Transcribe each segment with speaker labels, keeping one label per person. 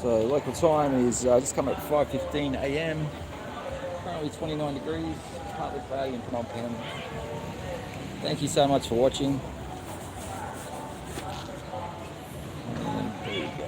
Speaker 1: So local time is just come at 5:15 a.m. Currently 29 degrees, partly cloudy in Phnom Penh. Thank you so much for watching. And there you go.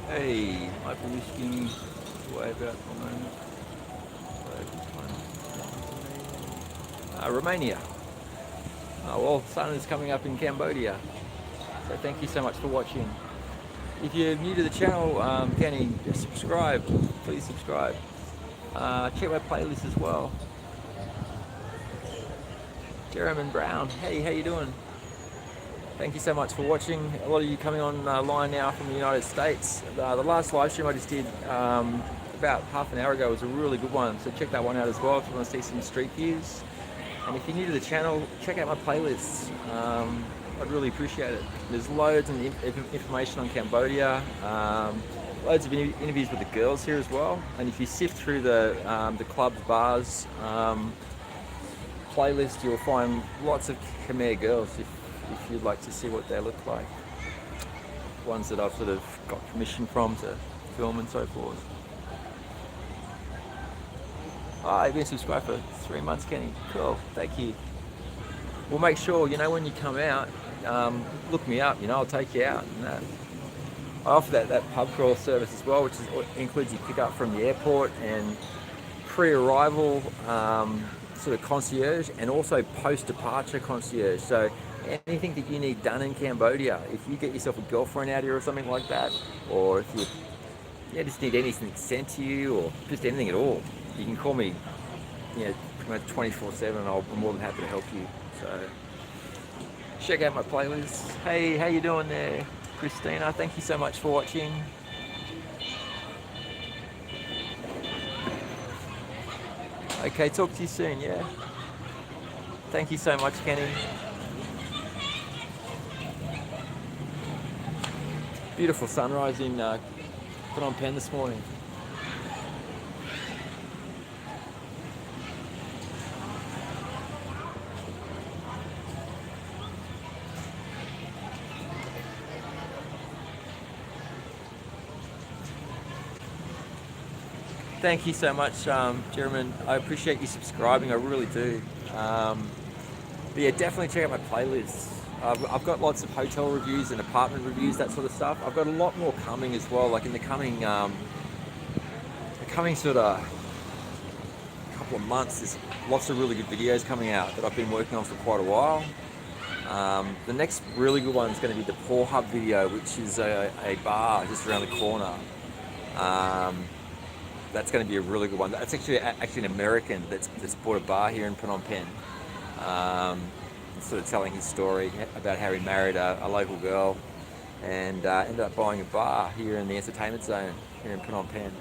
Speaker 1: Hey, hyper-risking way about the moment. Romania. Well, sun is coming up in Cambodia. So thank you so much for watching. If you're new to the channel, Kenny, subscribe. Please subscribe. Check my playlist as well. Jeremy Brown, hey, how you doing? Thank you so much for watching. A lot of you coming online now from the United States. The last live stream I just did about half an hour ago was a really good one, so check that one out as well if you want to see some street views. And if you're new to the channel, check out my playlists. I'd really appreciate it. There's loads of information on Cambodia, loads of interviews with the girls here as well. And if you sift through the clubs, bars playlist, you'll find lots of Khmer girls if you'd like to see what they look like. Ones that I've sort of got permission from to film and so forth. You've been subscribed for 3 months, Kenny. Cool, thank you. We'll make sure, when you come out, look me up, I'll take you out. And I offer that pub crawl service as well, which includes you pick up from the airport and pre-arrival sort of concierge, and also post-departure concierge. So anything that you need done in Cambodia, if you get yourself a girlfriend out here or something like that, or if you just need anything sent to you, or just anything at all, you can call me, pretty much 24/7. I'll be more than happy to help you. So check out my playlist. Hey, how you doing there, Christina? Thank you so much for watching. Okay, talk to you soon, yeah? Thank you so much, Kenny. Beautiful sunrise in Phnom Penh this morning. Thank you so much, Jeremy. I appreciate you subscribing, I really do. But yeah, definitely check out my playlists. I've got lots of hotel reviews and apartment reviews, that sort of stuff. I've got a lot more coming as well, like in the coming sort of couple of months. There's lots of really good videos coming out that I've been working on for quite a while. The next really good one is going to be the Paw Hub video, which is a bar just around the corner. That's going to be a really good one. That's actually an American that's bought a bar here in Phnom Penh. Sort of telling his story about how he married a local girl and ended up buying a bar here in the entertainment zone here in Phnom Penh.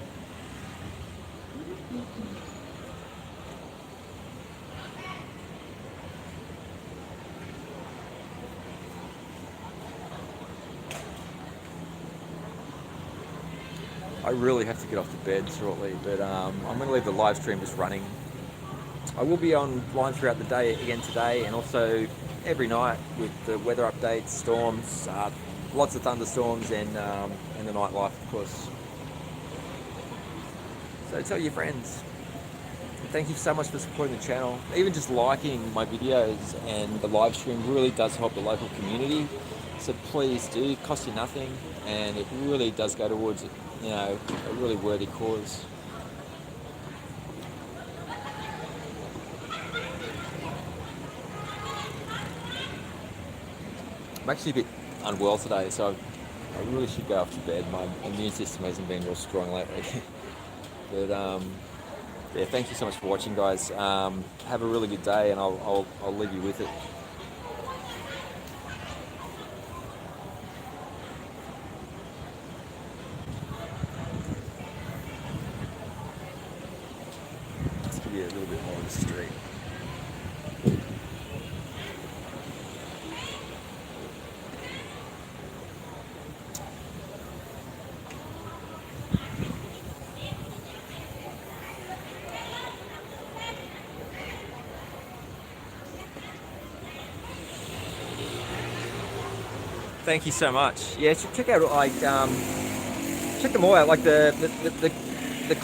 Speaker 1: I really have to get off to bed shortly, but I'm going to leave the live stream just running. I will be online throughout the day again today, and also every night with the weather updates, storms, lots of thunderstorms, and the nightlife, of course. So tell your friends. And thank you so much for supporting the channel. Even just liking my videos and the live stream really does help the local community. So please do, it costs you nothing, and it really does go towards, you know, a really worthy cause. I'm actually a bit unwell today, so I really should go off to bed. My immune system hasn't been real strong lately. But yeah, thank you so much for watching, guys. Have a really good day, and I'll leave you with it. Let's give you a little bit more of the street. Thank you so much. Yeah, check out check them all out. Like the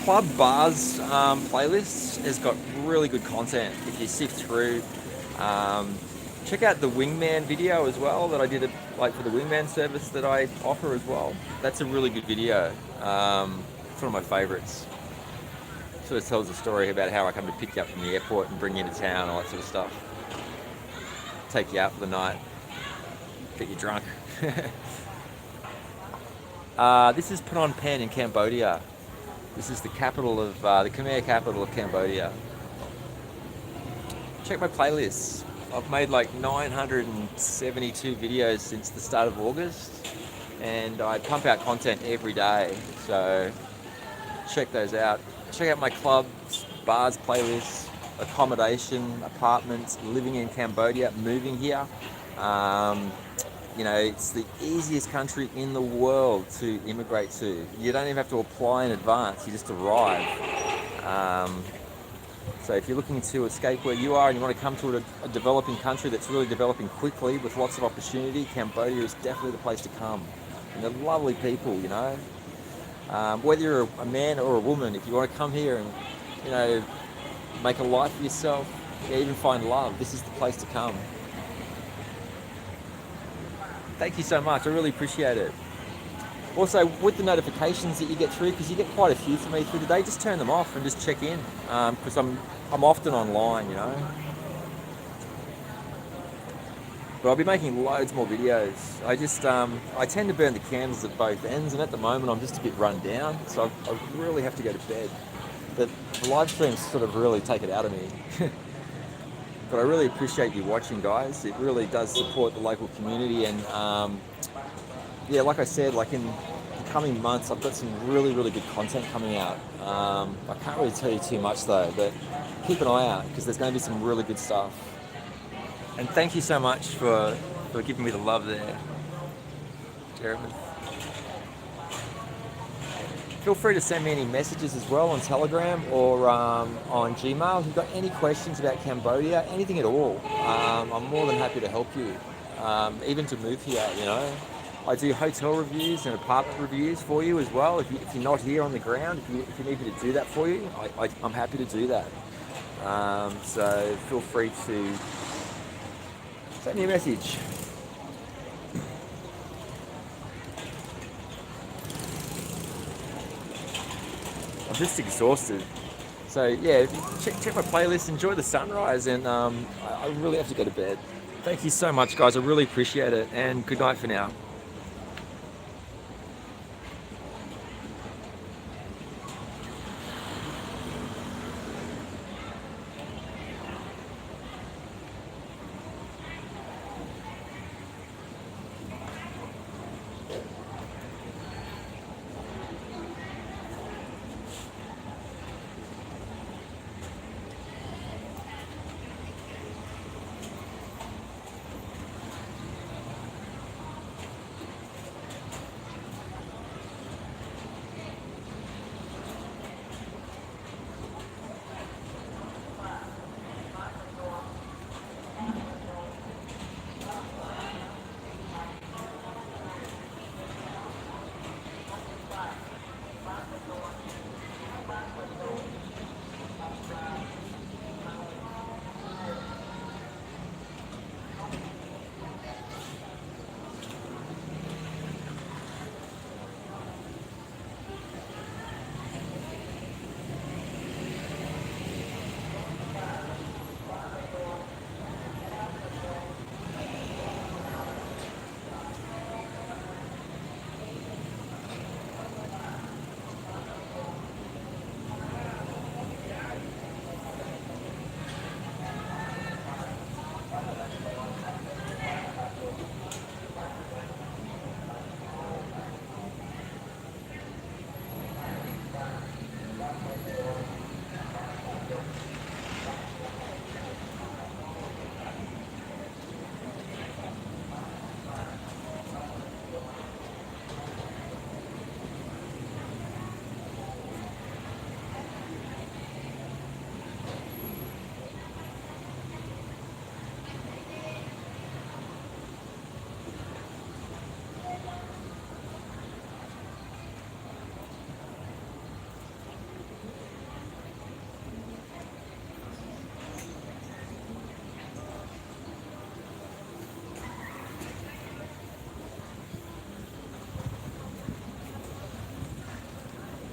Speaker 1: club bars playlist has got really good content if you sift through. Check out the Wingman video as well that I did for the Wingman service that I offer as well. That's a really good video. It's one of my favorites. Sort of tells a story about how I come to pick you up from the airport and bring you into town, all that sort of stuff. Take you out for the night, get you drunk. This is Phnom Penh in Cambodia. This is the capital of the Khmer capital of Cambodia. Check my playlists. I've made like 972 videos since the start of August, and I pump out content every day. So check those out. Check out my clubs, bars playlists, accommodation, apartments, living in Cambodia, moving here. You know, it's the easiest country in the world to immigrate to. You don't even have to apply in advance, you just arrive. So if you're looking to escape where you are and you want to come to a developing country that's really developing quickly with lots of opportunity, Cambodia is definitely the place to come. And they're lovely people, you know. Whether you're a man or a woman, if you want to come here and, you know, make a life for yourself, even find love, this is the place to come. Thank you so much, I really appreciate it. Also, with the notifications that you get through, because you get quite a few from me through the day, just turn them off and just check in, because I'm often online, you know. But I'll be making loads more videos. I tend to burn the candles at both ends, and at the moment I'm just a bit run down, so I really have to go to bed. But the live streams sort of really take it out of me. But I really appreciate you watching, guys. It really does support the local community, and yeah, like I said, like in the coming months, I've got some really, really good content coming out. I can't really tell you too much though, but keep an eye out because there's going to be some really good stuff. And thank you so much for giving me the love there, Jeremy. Feel free to send me any messages as well on Telegram or on Gmail. If you've got any questions about Cambodia, anything at all, I'm more than happy to help you, even to move here, you know. I do hotel reviews and apartment reviews for you as well. If you're not here on the ground, if you need me to do that for you, I'm happy to do that. So feel free to send me a message. just exhausted. So yeah, check my playlist, enjoy the sunrise, and I really have to go to bed. Thank you so much, guys. I really appreciate it, and good night for now.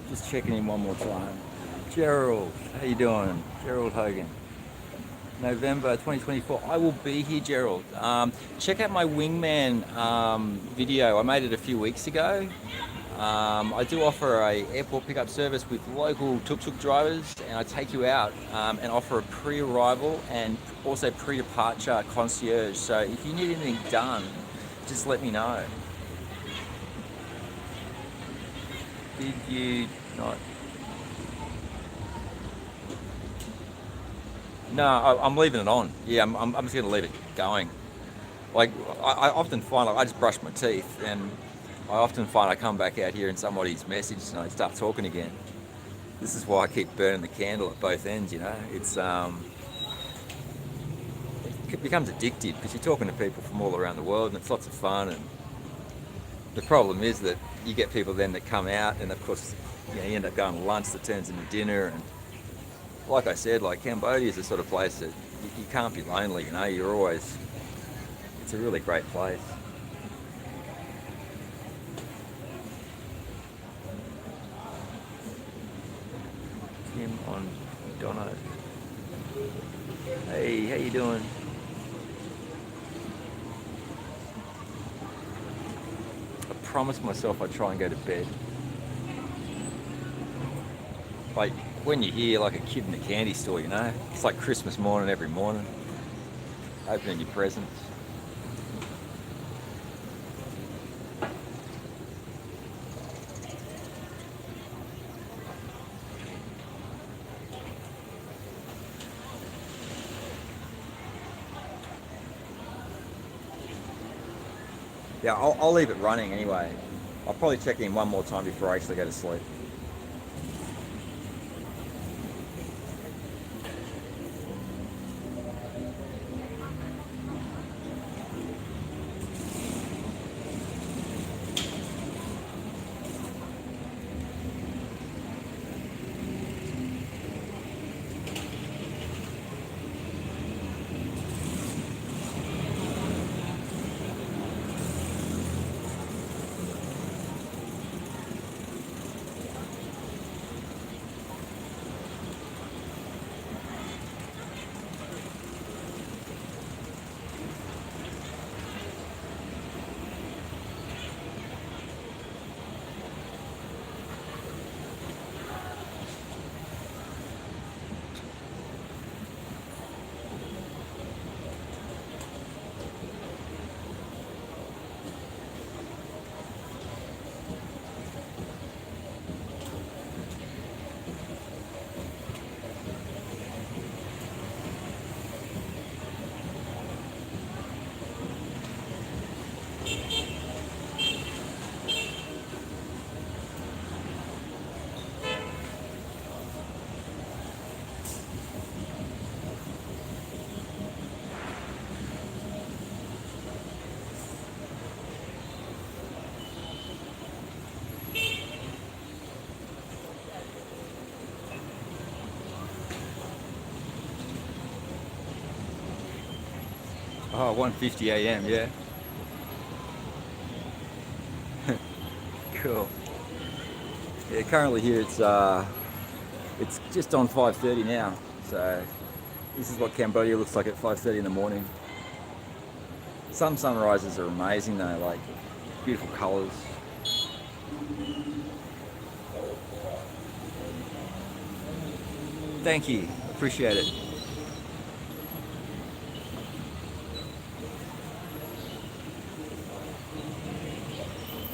Speaker 1: Just checking in one more time. Gerald, how you doing? Gerald Hogan. November 2024. I will be here, Gerald. Check out my wingman video. I made it a few weeks ago. I do offer a airport pickup service with local tuk-tuk drivers, and I take you out and offer a pre-arrival and also pre-departure concierge. So if you need anything done, just let me know. Did you not? No, I'm leaving it on. Yeah, I'm just going to leave it going. Like, I often find, like, I just brush my teeth, and I often find I come back out here and somebody's messaged and I start talking again. This is why I keep burning the candle at both ends, you know. It becomes addictive because you're talking to people from all around the world, and it's lots of fun. And the problem is that you get people then that come out, and of course, you know, you end up going to lunch that turns into dinner. And like I said, like, Cambodia is the sort of place that you can't be lonely, you know. It's a really great place. Tim on Dono. Hey, how you doing? I promised myself I'd try and go to bed. Like, when you're here, like a kid in a candy store, you know? It's like Christmas morning every morning. Opening your presents. Yeah, I'll leave it running anyway. I'll probably check in one more time before I actually go to sleep. Oh, 1:50 a.m. Yeah. Cool. Yeah, currently here it's just on 5:30 now. So this is what Cambodia looks like at 5:30 in the morning. Some sunrises are amazing though, like beautiful colours. Thank you, appreciate it.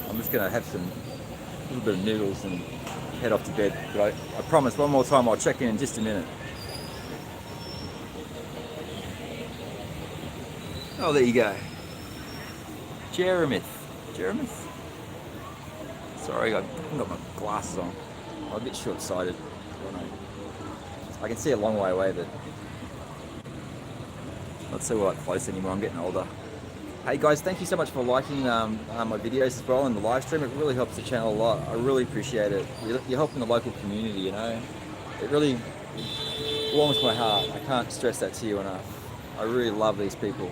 Speaker 1: I'm just gonna have a little bit of noodles and head off to bed. But I promise one more time I'll check in just a minute. Oh, there you go. Jeremith. Sorry, I haven't got my glasses on. I'm a bit short-sighted. I can see a long way away, but not so like close anymore. I'm getting older. Hey guys, thank you so much for liking my videos as well and the live stream. It really helps the channel a lot. I really appreciate it. You're helping the local community, you know. It really warms my heart. I can't stress that to you enough. I really love these people.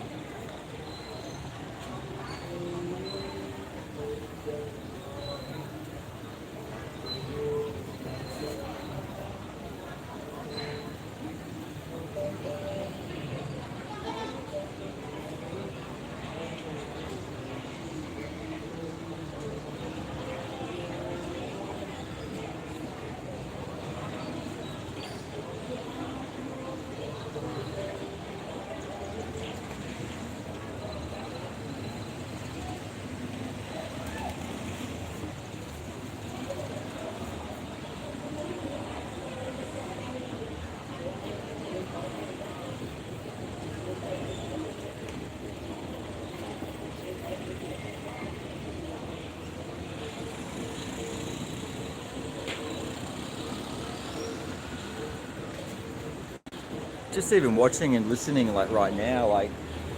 Speaker 1: Just even watching and listening like right now, like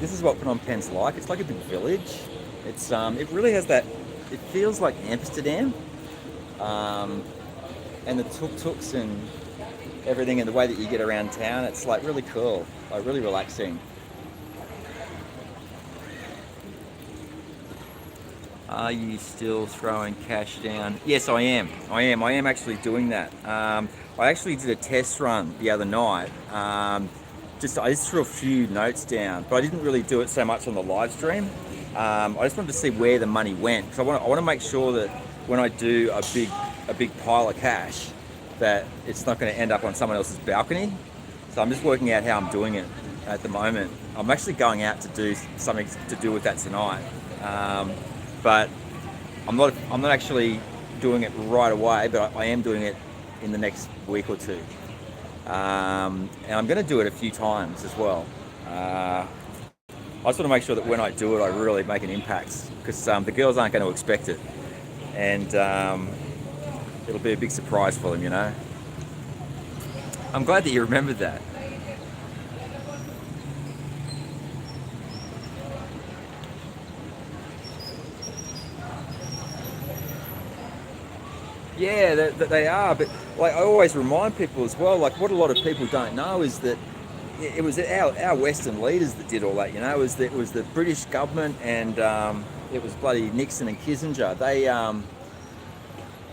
Speaker 1: this is what Phnom Penh's like. It's like a big village. It's it really has that. It feels like Amsterdam, and the tuk-tuks and everything, and the way that you get around town. It's like really cool, like really relaxing. Are you still throwing cash down? Yes, I am. I am actually doing that. I actually did a test run the other night. I just threw a few notes down, but I didn't really do it so much on the live stream. I just wanted to see where the money went, because I want to make sure that when I do a big pile of cash, that it's not going to end up on someone else's balcony. So I'm just working out how I'm doing it at the moment. I'm actually going out to do something to do with that tonight. But I'm not actually doing it right away, but I am doing it in the next week or two. And I'm going to do it a few times as well. I just want to make sure that when I do it, I really make an impact, because the girls aren't going to expect it. And it'll be a big surprise for them, you know. I'm glad that you remembered that. Yeah, they are, but like I always remind people as well, like what a lot of people don't know is that it was our Western leaders that did all that, you know. It was the British government, and it was bloody Nixon and Kissinger.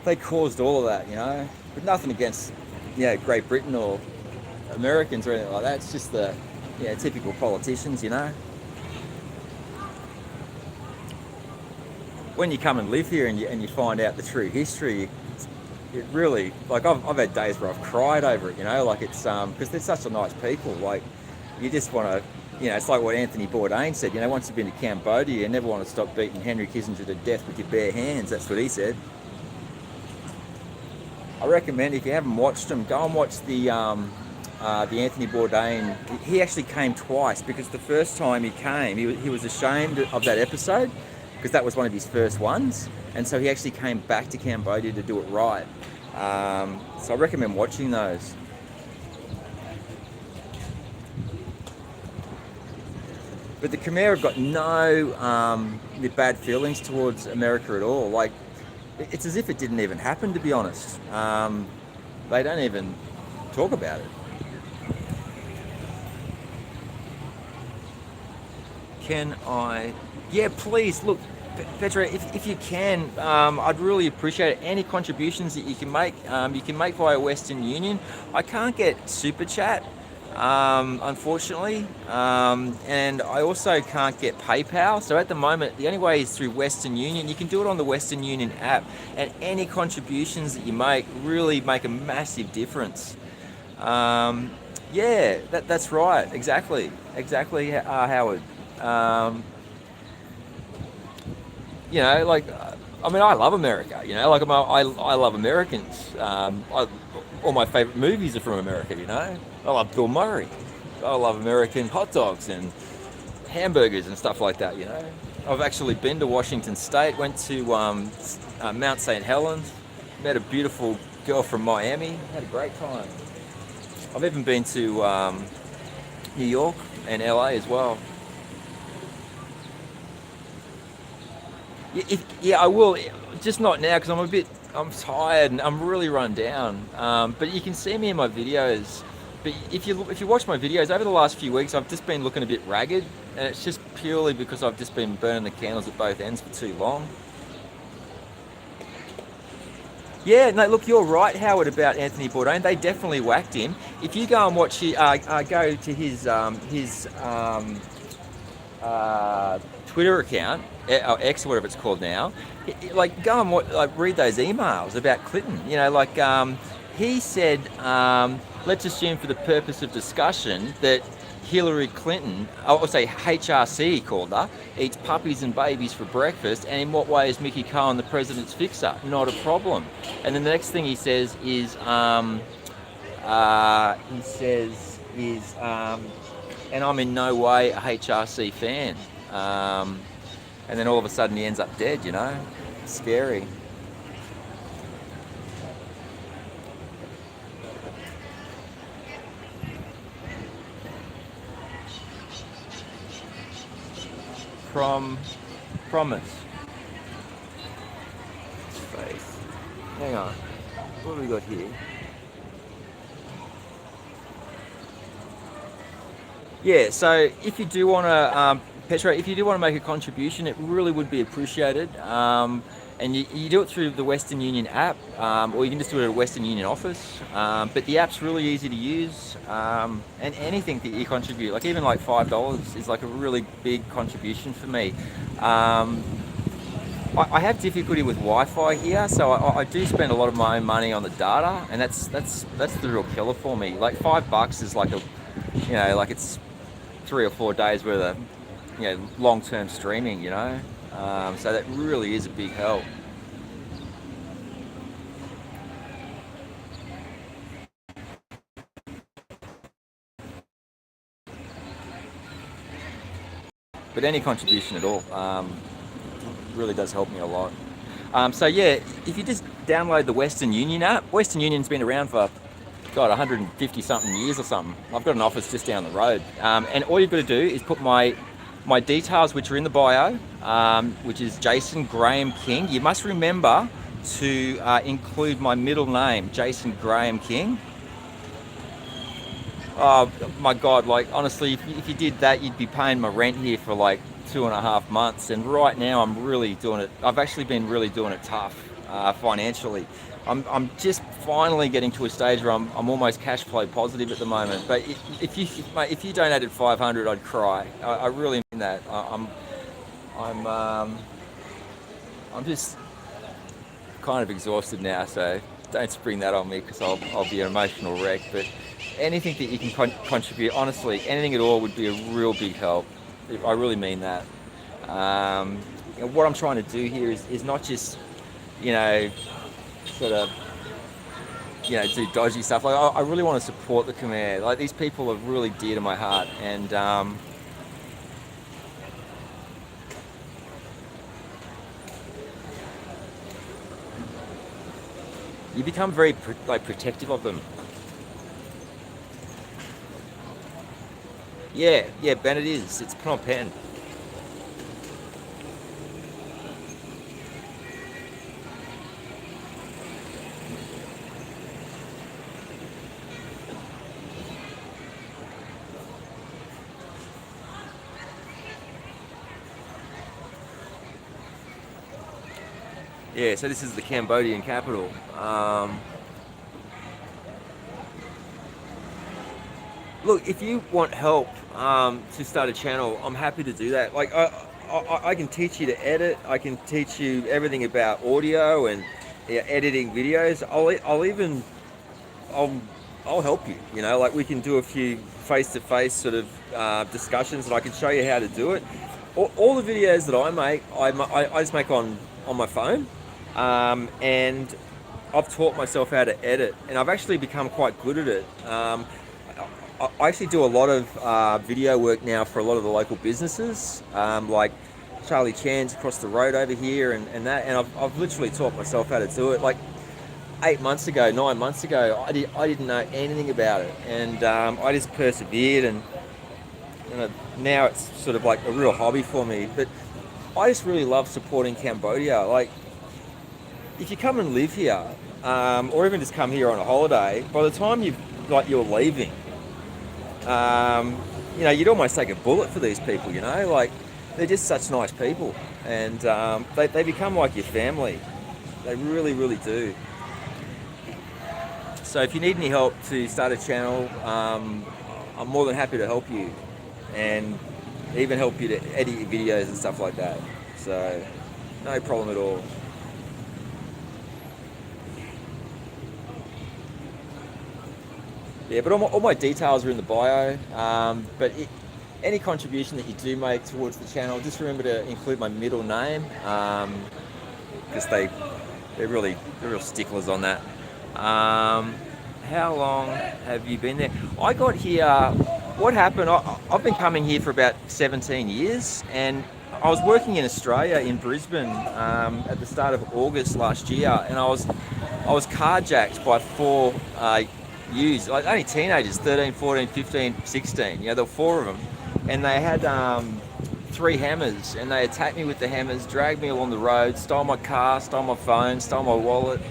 Speaker 1: They caused all of that, you know. But nothing against, Great Britain or Americans or anything like that. It's just the typical politicians, you know. When you come and live here and you find out the true history, it really, like I've had days where I've cried over it, you know, like it's because they're such a nice people. Like you just want to, it's like what Anthony Bourdain said, once you've been to Cambodia, you never want to stop beating Henry Kissinger to death with your bare hands. That's what he said. I recommend, if you haven't watched them, go and watch the Anthony Bourdain. He actually came twice, because the first time he came, he was ashamed of that episode, because that was one of his first ones, and so he actually came back to Cambodia to do it right. So I recommend watching those. But the Khmer have got no bad feelings towards America at all. Like, it's as if it didn't even happen, to be honest. They don't even talk about it. Can I? Yeah, please. Look, Petra, if you can, I'd really appreciate it. Any contributions that you can make via Western Union. I can't get Super Chat, unfortunately, and I also can't get PayPal. So at the moment, the only way is through Western Union. You can do it on the Western Union app, and any contributions that you make really make a massive difference. Yeah, that's right. Exactly, Howard. Um, like, I mean, I love America. Like I love Americans. All my favorite movies are from America. I love Bill Murray. I love American hot dogs and hamburgers and stuff like that. I've actually been to Washington State. Went to Mount St. Helens. Met a beautiful girl from Miami. Had a great time. I've even been to New York and LA as well. Yeah, I will. Just not now because I'm tired and I'm really run down. But you can see me in my videos. But if you watch my videos over the last few weeks, I've just been looking a bit ragged, and it's just purely because I've just been burning the candles at both ends for too long. Yeah, no, look, you're right, Howard, about Anthony Bourdain. They definitely whacked him. If you go and watch, go to his Twitter account, or X, or whatever it's called now, like go and read those emails about Clinton. He said, let's assume for the purpose of discussion that Hillary Clinton, or say HRC he called her, eats puppies and babies for breakfast, and in what way is Mickey Cohen the president's fixer? Not a problem. And then the next thing he says is, and I'm in no way a HRC fan. And then all of a sudden he ends up dead, Scary. Promise. Faith. Hang on. What have we got here? Yeah, so if you do want to, Petra, if you do want to make a contribution, it really would be appreciated. And you do it through the Western Union app, or you can just do it at a Western Union office. But the app's really easy to use, and anything that you contribute, like even like $5 is like a really big contribution for me. I have difficulty with Wi-Fi here, so I do spend a lot of my own money on the data, and that's the real killer for me. Like $5 is like like it's 3 or 4 days worth of long-term streaming. So that really is a big help. But any contribution at all really does help me a lot. So yeah, if you just download the Western Union app, Western Union's been around for 150 something years or something. I've got an office just down the road, and all you've got to do is put my details, which are in the bio, which is Jason Graham King. You must remember to include my middle name, Jason Graham King. Oh my God, like honestly, if you did that, you'd be paying my rent here for like 2.5 months. And right now I'm really doing it. I've actually been really doing it tough financially. I'm just finally getting to a stage where I'm almost cash flow positive at the moment. But if you donated 500, I'd cry. I really mean that. I'm just kind of exhausted now, so don't spring that on me because I'll be an emotional wreck. But anything that you can contribute, honestly, anything at all would be a real big help. I really mean that. What I'm trying to do here is not just, sort of, do dodgy stuff. Like I really want to support the Khmer. Like these people are really dear to my heart, and you become very protective of them. Yeah, Ben, it is. It's Phnom Penh. Yeah, so this is the Cambodian capital. Look, if you want help to start a channel, I'm happy to do that. Like, I can teach you to edit. I can teach you everything about audio and, yeah, editing videos. I'll I'll help you. You know, like we can do a few face-to-face sort of discussions, and I can show you how to do it. All the videos that I make, I just make on my phone, and I've taught myself how to edit, and I've actually become quite good at it. I actually do a lot of video work now for a lot of the local businesses, like Charlie Chan's across the road over here, and that. And I've literally taught myself how to do it. Like 8 months ago, 9 months ago, I didn't know anything about it, and I just persevered, and now it's sort of like a real hobby for me. But I just really love supporting Cambodia. Like, if you come and live here, or even just come here on a holiday, by the time you're leaving, you'd almost take a bullet for these people. Like, they're just such nice people, and they become like your family. They really, really do. So if you need any help to start a channel, I'm more than happy to help you, and even help you to edit your videos and stuff like that. So no problem at all. Yeah, but all my details are in the bio. But any contribution that you do make towards the channel, just remember to include my middle name, because they're real sticklers on that. How long have you been there? I got here, what happened, I've been coming here for about 17 years, and I was working in Australia, in Brisbane, at the start of August last year, and I was carjacked by 4 youths, like only teenagers, 13, 14, 15, 16, there were 4 of them, and they had 3 hammers, and they attacked me with the hammers, dragged me along the road, stole my car, stole my phone, stole my wallet,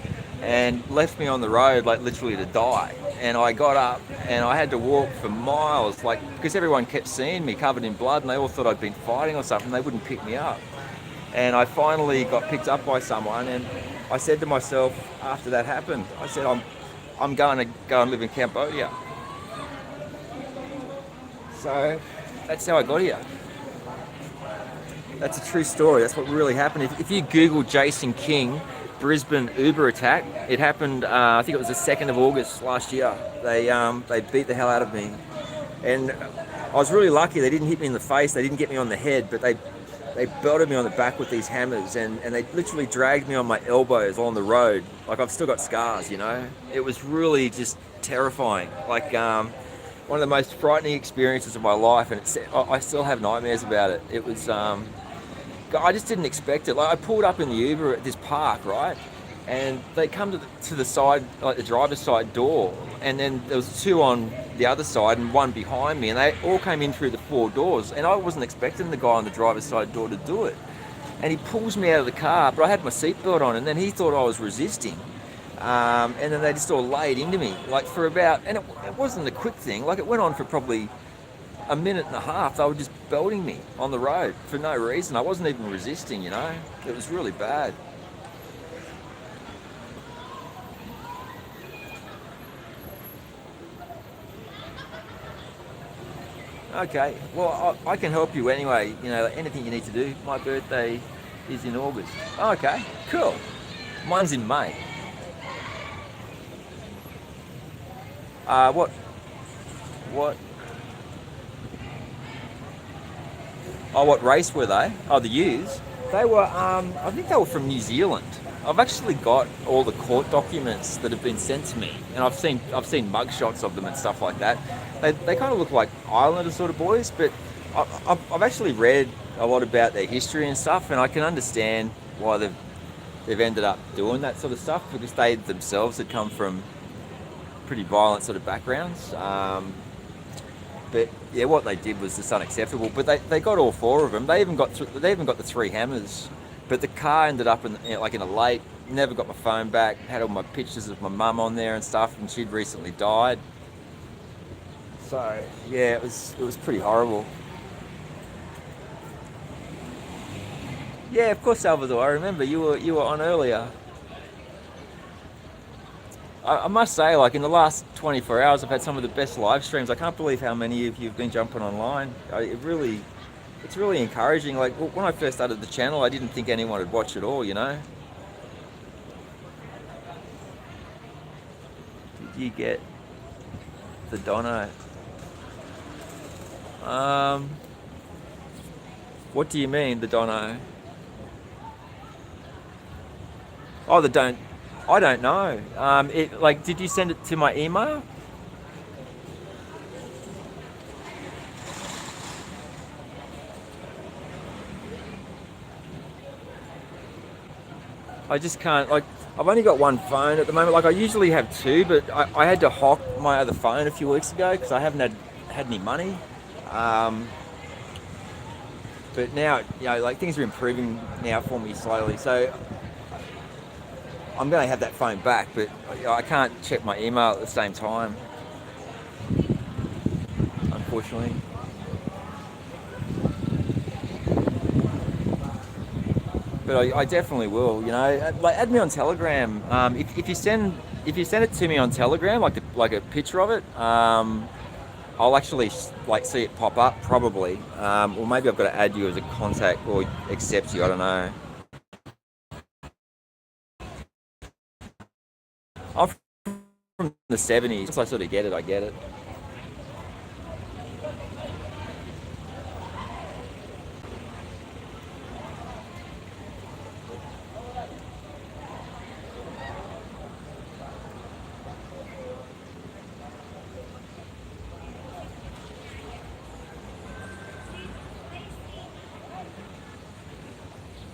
Speaker 1: and left me on the road, like literally to die. And I got up and I had to walk for miles, like, because everyone kept seeing me covered in blood, and they all thought I'd been fighting or something. They wouldn't pick me up. And I finally got picked up by someone, and I said to myself after that happened, I said, I'm going to go and live in Cambodia. So that's how I got here. That's a true story. That's what really happened. If you Google Jason King Brisbane Uber attack, it happened, I think it was the 2nd of August last year. They beat the hell out of me, and I was really lucky. They didn't hit me in the face, they didn't get me on the head, but they belted me on the back with these hammers, and they literally dragged me on my elbows on the road. Like, I've still got scars. It was really just terrifying. Like, one of the most frightening experiences of my life, and I still have nightmares about it. It was, I just didn't expect it. Like, I pulled up in the Uber at this park, right? And they come to the side, like the driver's side door, and then there was 2 on the other side and 1 behind me, and they all came in through the 4 doors, and I wasn't expecting the guy on the driver's side door to do it. And he pulls me out of the car, but I had my seatbelt on, and then he thought I was resisting. And then they just all laid into me, like, for about, and it wasn't a quick thing, like, it went on for probably a minute and a half. They were just belting me on the road for no reason. I wasn't even resisting, It was really bad. Okay, well, I can help you anyway, anything you need to do. My birthday is in August. Okay, cool. Mine's in May. What? Oh, what race were they? Oh, the ewes. They were, I think they were from New Zealand. I've actually got all the court documents that have been sent to me, and I've seen mugshots of them and stuff like that. They kind of look like Islander sort of boys, but I've actually read a lot about their history and stuff, and I can understand why they've ended up doing that sort of stuff, because they themselves had come from pretty violent sort of backgrounds. But yeah, what they did was just unacceptable. But they got all 4 of them. They even got the 3 hammers. But the car ended up in a lake. Never got my phone back. Had all my pictures of my mum on there and stuff, and she'd recently died. So yeah, it was pretty horrible. Yeah, of course, Salvador. I remember you were on earlier. I must say, like in the last 24 hours, I've had some of the best live streams. I can't believe how many of you've been jumping online. It's really encouraging. Like when I first started the channel, I didn't think anyone would watch it all. You know? Did you get the dono? Um, what do you mean the dono? Oh, the don't. I don't know. Did you send it to my email? I just can't. Like, I've only got one phone at the moment. Like, I usually have two, but I had to hock my other phone a few weeks ago because I haven't had any money. Um, but now, like things are improving now for me slowly. So I'm going to have that phone back, but I can't check my email at the same time, unfortunately. But I definitely will. Like add me on Telegram. If you send it to me on Telegram, like a picture of it, I'll actually like see it pop up probably. Or maybe I've got to add you as a contact or accept you. I don't know. I'm from the 70s. Once I sort of get it, I get it.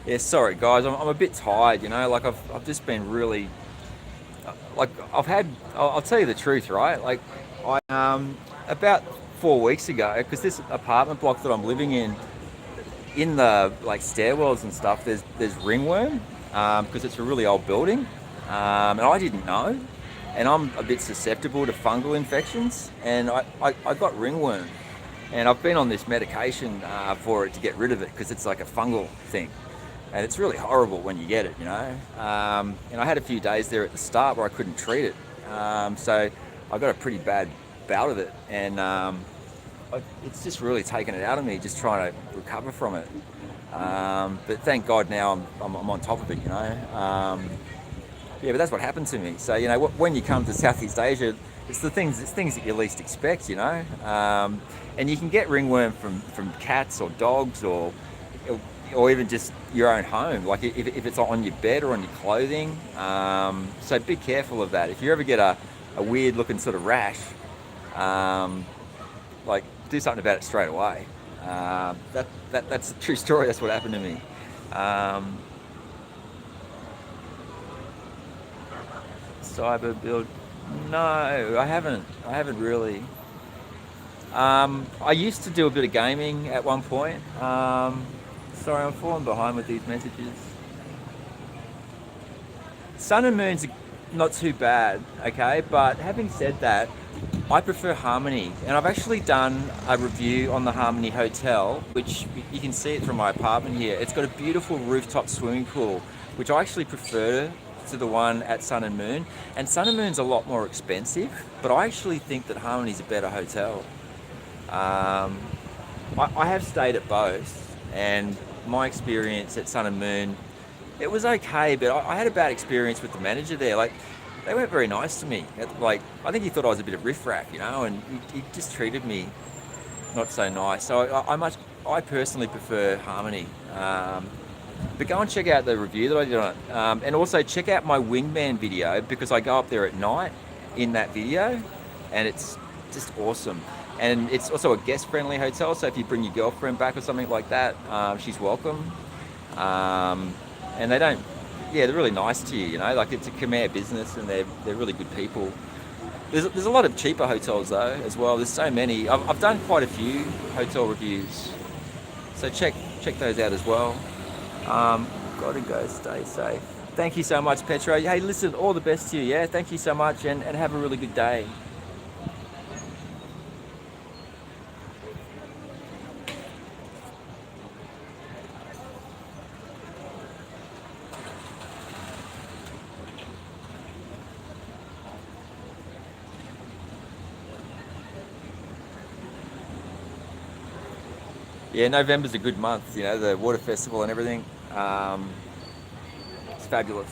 Speaker 1: Yeah, sorry guys, I'm a bit tired. Like I've just been really like I've had. I'll tell you the truth, right? Like I about 4 weeks ago, because this apartment block that I'm living in the like stairwells and stuff, there's ringworm because it's a really old building, and I didn't know, and I'm a bit susceptible to fungal infections, and I got ringworm, and I've been on this medication for it to get rid of it because it's like a fungal thing. And it's really horrible when you get it, And I had a few days there at the start where I couldn't treat it. So I got a pretty bad bout of it. And it's just really taken it out of me, just trying to recover from it. But thank God now I'm on top of it. Yeah, but that's what happened to me. So, when you come to Southeast Asia, it's things that you least expect. And you can get ringworm from cats or dogs or even just your own home, like if it's on your bed or on your clothing. So be careful of that. If you ever get a weird looking sort of rash, like do something about it straight away. That's a true story. That's what happened to me. Cyber build? No, I haven't really. I used to do a bit of gaming at one point. Sorry, I'm falling behind with these messages. Sun and Moon's not too bad, okay? But having said that, I prefer Harmony. And I've actually done a review on the Harmony Hotel, which you can see it from my apartment here. It's got a beautiful rooftop swimming pool, which I actually prefer to the one at Sun and Moon. And Sun and Moon's a lot more expensive, but I actually think that Harmony's a better hotel. I have stayed at both, and my experience at Sun and Moon, it was okay, but I had a bad experience with the manager there. Like, they weren't very nice to me. Like, I think he thought I was a bit of riffraff, and he just treated me not so nice. So I personally prefer Harmony. But go and check out the review that I did on it, and also check out my wingman video, because I go up there at night in that video, and it's just awesome. And it's also a guest-friendly hotel, so if you bring your girlfriend back or something like that, she's welcome. And they're really nice to you, Like, it's a Khmer business, and they're really good people. There's a lot of cheaper hotels though as well. There's so many. I've done quite a few hotel reviews, so check those out as well. Gotta go. Stay safe. Thank you so much, Petro. Hey, listen, all the best to you. Yeah, thank you so much, and have a really good day. Yeah, November's a good month, you know, the water festival and everything. It's fabulous.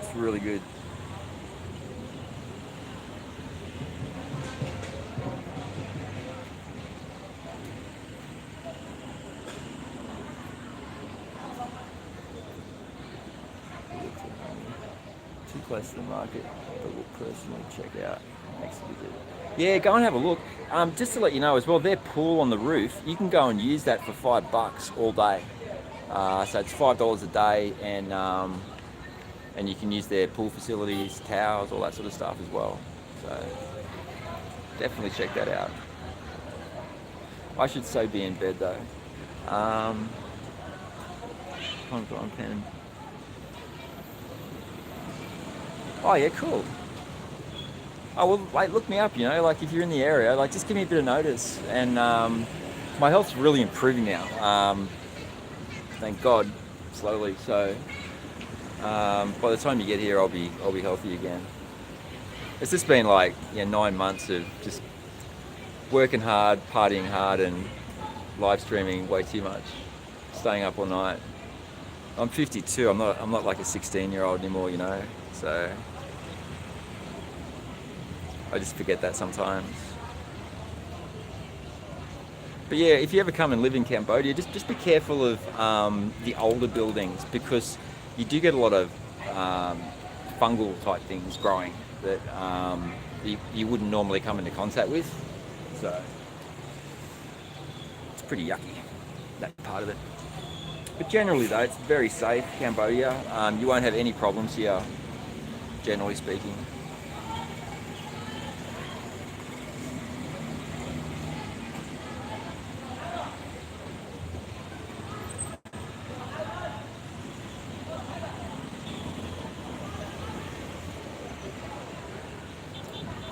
Speaker 1: It's really good. Too close to the market, but we'll personally check out next visit. Yeah, go and have a look. Just to let you know as well, their pool on the roof, you can go and use that for $5 all day. So it's $5 a day, and you can use their pool facilities, towels, all that sort of stuff as well. So definitely check that out. I should so be in bed though. Phnom Penh. Oh yeah, cool. Oh well, like look me up. You know, like if you're in the area, like just give me a bit of notice. And my health's really improving now. Thank God, slowly. So by the time you get here, I'll be healthy again. It's just been like 9 months of just working hard, partying hard, and live streaming way too much, staying up all night. I'm 52. I'm not like a 16-year-old anymore, you know. So I just forget that sometimes. But yeah, if you ever come and live in Cambodia, just be careful of the older buildings, because you do get a lot of fungal type things growing that you wouldn't normally come into contact with. So it's pretty yucky, that part of it. But generally though, it's very safe, Cambodia. You won't have any problems here, generally speaking.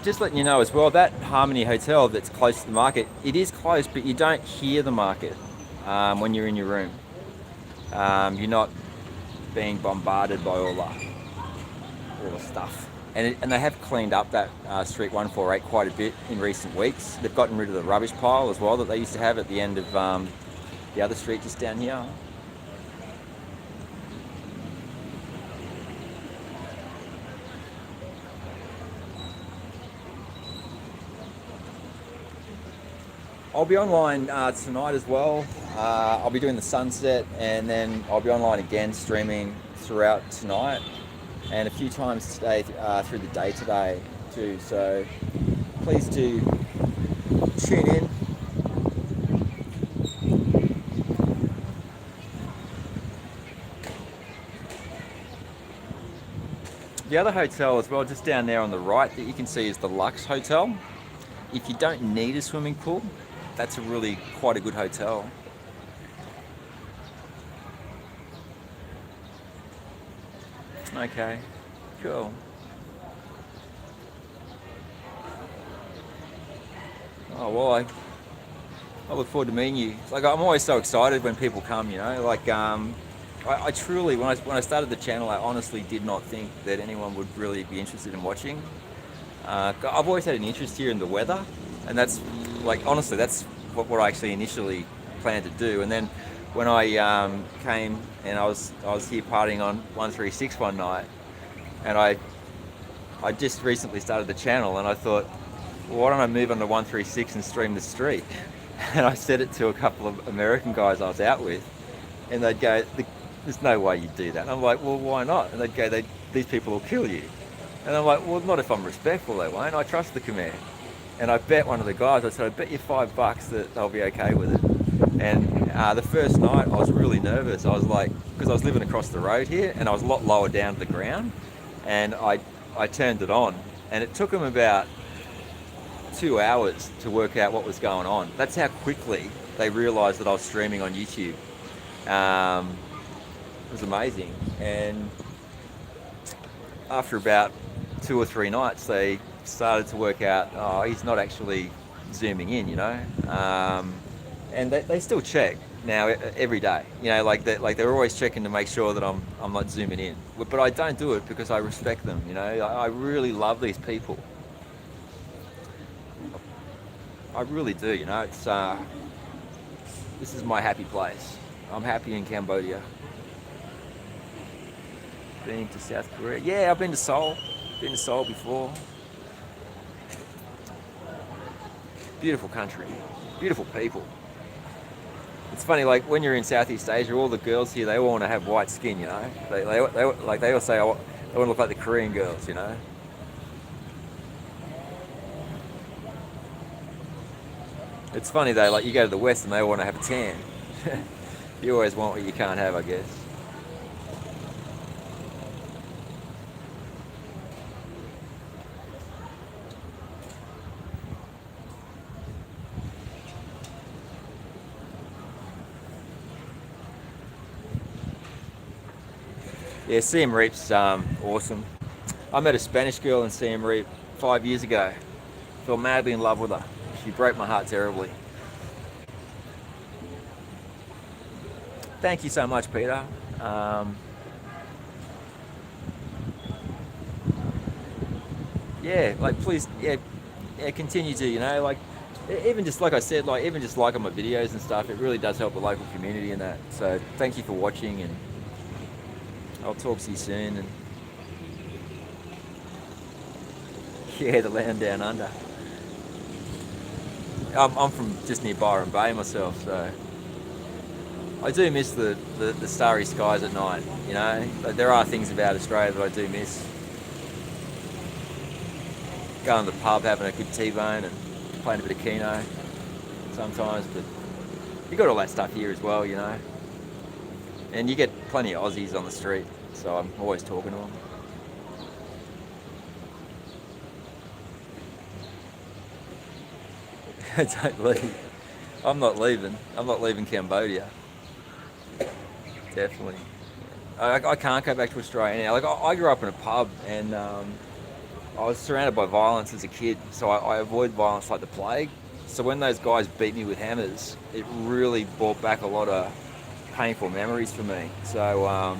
Speaker 1: Just letting you know as well, that Harmony Hotel that's close to the market, it is close, but you don't hear the market when you're in your room. You're not being bombarded by all the stuff. And they have cleaned up that Street 148 quite a bit in recent weeks. They've gotten rid of the rubbish pile as well that they used to have at the end of the other street just down here. I'll be online tonight as well. I'll be doing the sunset, and then I'll be online again streaming throughout tonight and a few times today through the day today too. So please do tune in. The other hotel as well, just down there on the right that you can see, is the Lux Hotel. If you don't need a swimming pool, that's quite a good hotel. Okay, cool. Oh well, I look forward to meeting you. Like, I'm always so excited when people come, you know. Like I truly, when I started the channel, I honestly did not think that anyone would really be interested in watching. I've always had an interest here in the weather, and that's like, honestly, that's what I actually initially planned to do. And then when I came and I was here partying on 136 one night, and I just recently started the channel, and I thought, well, why don't I move on to 136 and stream the street? And I said it to a couple of American guys I was out with, and they'd go, there's no way you'd do that. And I'm like, well, why not? And they'd go, these people will kill you. And I'm like, well, not if I'm respectful, they won't. I trust the Khmer. And I bet one of the guys, I said, I bet you $5 that they'll be okay with it. And the first night I was really nervous. I was like, because I was living across the road here and I was a lot lower down to the ground, and I turned it on, and it took them about 2 hours to work out what was going on. That's how quickly they realized that I was streaming on YouTube. It was amazing. And after about 2 or 3 nights, they started to work out, oh, he's not actually zooming in, you know. And they still check now every day, you know, like they're always checking to make sure that I'm not zooming in. But I don't do it because I respect them, you know. I really love these people. I really do, you know. It's This is my happy place. I'm happy in Cambodia. Been to South Korea. Yeah, I've been to Seoul. Been to Seoul before. Beautiful country. Beautiful people. It's funny, like when you're in Southeast Asia, all the girls here, they all want to have white skin, you know. They all say, oh, they want to look like the Korean girls, you know. It's funny though, like you go to the West and they all want to have a tan. You always want what you can't have, I guess. Yeah, Siem Reap's awesome. I met a Spanish girl in Siem Reap 5 years ago. Fell madly in love with her. She broke my heart terribly. Thank you so much, Peter. Yeah, like please, yeah, continue to, you know, like even just like I said, like even just liking my videos and stuff, it really does help the local community and that. So thank you for watching, and I'll talk to you soon. And yeah, the land down under. I'm from just near Byron Bay myself, so I do miss the starry skies at night, you know. But there are things about Australia that I do miss. Going to the pub, having a good T-bone and playing a bit of Keno sometimes, but you got all that stuff here as well, you know. And you get plenty of Aussies on the street, so I'm always talking to them. Don't leave. I'm not leaving. I'm not leaving Cambodia. Definitely. I can't go back to Australia now. Like I grew up in a pub, and I was surrounded by violence as a kid, so I avoid violence like the plague. So when those guys beat me with hammers, it really brought back a lot of painful memories for me. So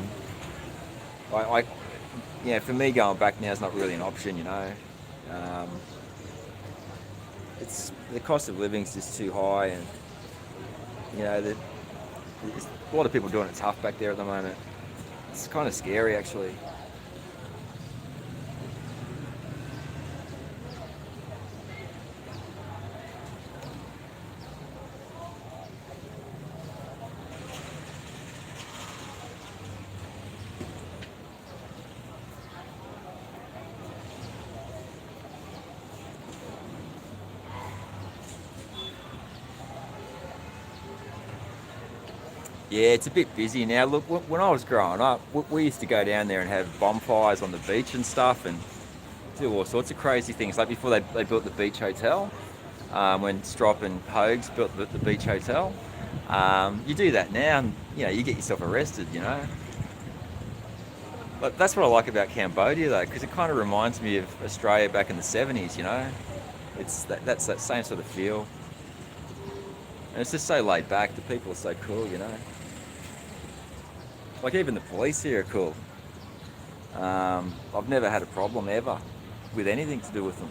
Speaker 1: yeah, for me going back now is not really an option, you know. It's the cost of living is just too high, and you know there's a lot of people doing it tough back there at the moment. It's kind of scary, actually. Yeah, it's a bit busy now. Look, when I was growing up, we used to go down there and have bonfires on the beach and stuff, and do all sorts of crazy things. Like before they built the beach hotel, when Strop and Hogs built the beach hotel, you do that now, and you know you get yourself arrested. You know, but that's what I like about Cambodia though, because it kind of reminds me of Australia back in the '70s. You know, that's that same sort of feel, and it's just so laid back. The people are so cool. You know. Like even the police here are cool. I've never had a problem ever with anything to do with them.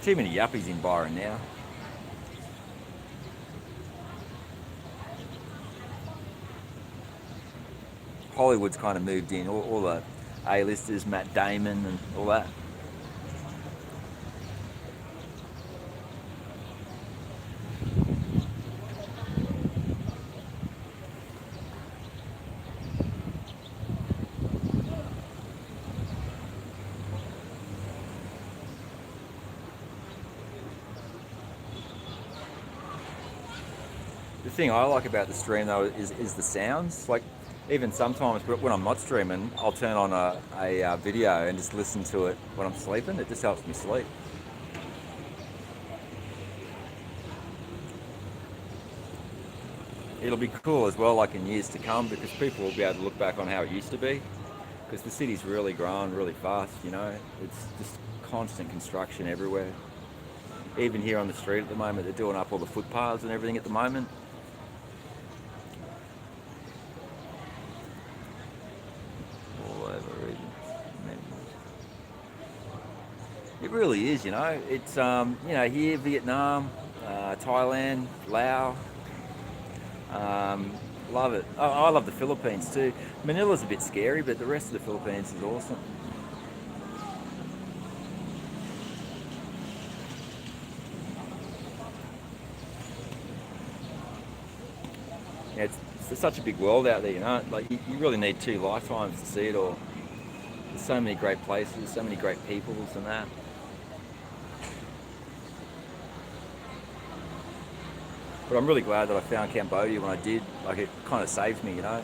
Speaker 1: Too many yuppies in Byron now. Hollywood's kind of moved in, all the A-listers, Matt Damon and all that. The thing I like about the stream though is the sounds. Like even sometimes when I'm not streaming, I'll turn on a video and just listen to it when I'm sleeping. It just helps me sleep. It'll be cool as well, like in years to come, because people will be able to look back on how it used to be. Because the city's really grown really fast, you know. It's just constant construction everywhere. Even here on the street at the moment, they're doing up all the footpaths and everything at the moment. All over regions. really is, you know. It's, here, Vietnam, Thailand, Laos. Um, love it. I love the Philippines too. Manila's a bit scary, but the rest of the Philippines is awesome. Yeah, it's such a big world out there, you know. Like you really need 2 lifetimes to see it all. There's so many great places, so many great peoples and that. But I'm really glad that I found Cambodia when I did. Like it kind of saved me, you know.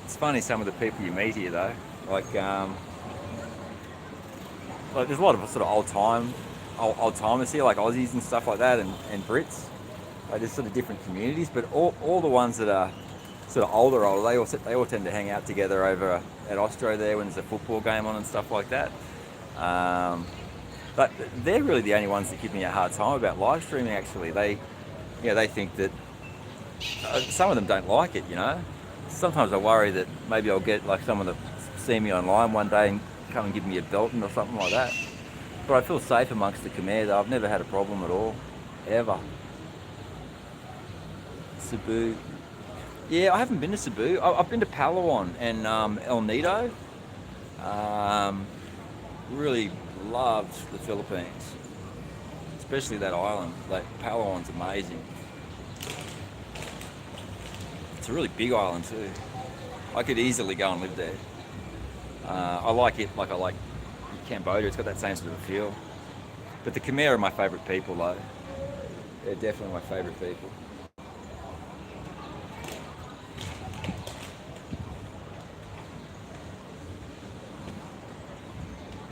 Speaker 1: It's funny some of the people you meet here though. Like, like there's a lot of sort of old timers here, like Aussies and stuff like that, and Brits. Like there's sort of different communities, but all the ones that are sort of older, they all tend to hang out together over at Ostro there when there's a football game on and stuff like that. Um, but they're really the only ones that give me a hard time about live streaming. Actually, they think that some of them don't like it. You know, sometimes I worry that maybe I'll get like someone to see me online one day and come and give me a belting or something like that. But I feel safe amongst the Khmer though. I've never had a problem at all, ever. Cebu. Yeah, I haven't been to Cebu. I've been to Palawan and El Nido. Um, really loved the Philippines, especially that island. Like Palawan's amazing. It's a really big island too. I could easily go and live there. I like it like I like Cambodia. It's got that same sort of feel. But the Khmer are my favourite people though. They're definitely my favourite people.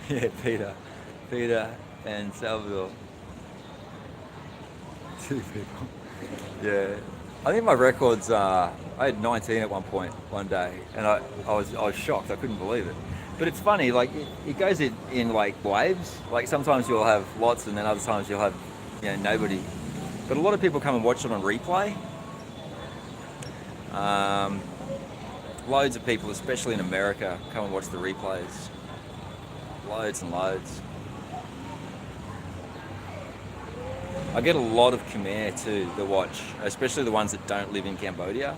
Speaker 1: Yeah, Peter and Salvador. Two people. Yeah. I think my records I had 19 at one point one day, and I was shocked. I couldn't believe it. But it's funny, like it goes in like waves. Like sometimes you'll have lots, and then other times you'll have nobody. But a lot of people come and watch it on replay. Um, Loads of people, especially in America, come and watch the replays. Loads and loads. I get a lot of Khmer too that watch, especially the ones that don't live in Cambodia.